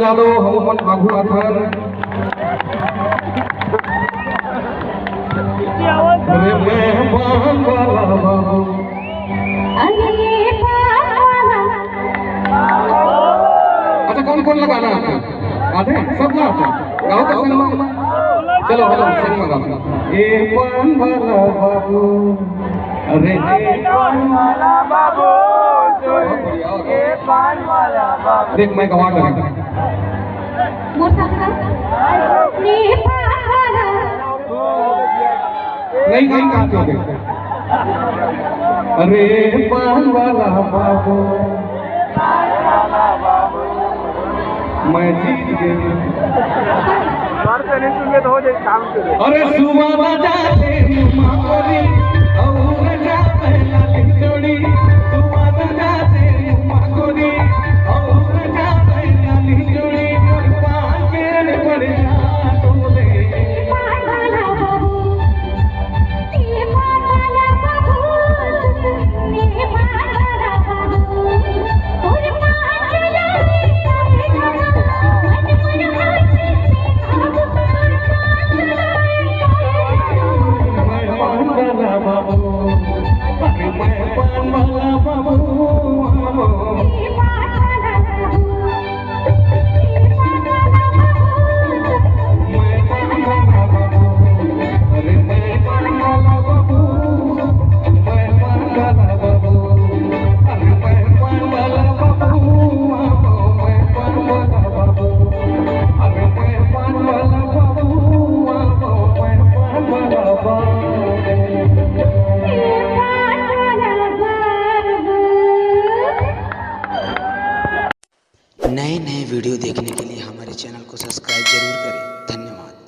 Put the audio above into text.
बजा दो हम अपन आगू आथर अरे मेहमान वाला बाबू अच्छा कौन कौन लगाना है आते सब ना गाओ का संग चलो हेलो संग गाओ ए पान वाला बाबू अरे ए पान वाला बाबू ए पान वाला बाबू देख मैं गवा करूंगा मोर साथ रे पान वाला नहीं नहीं गाते हो अरे पान वाला बाबू मैं जीत गई सुनने तो हो जाए काम के अरे सुबह बजाते माकोरी और जाते लाली चोड़ी सुबह बजाते माकोरी और जाते लाली चोड़ी पान के पड़े टोले नए वीडियो देखने के लिए हमारे चैनल को सब्सक्राइब जरूर करें। धन्यवाद।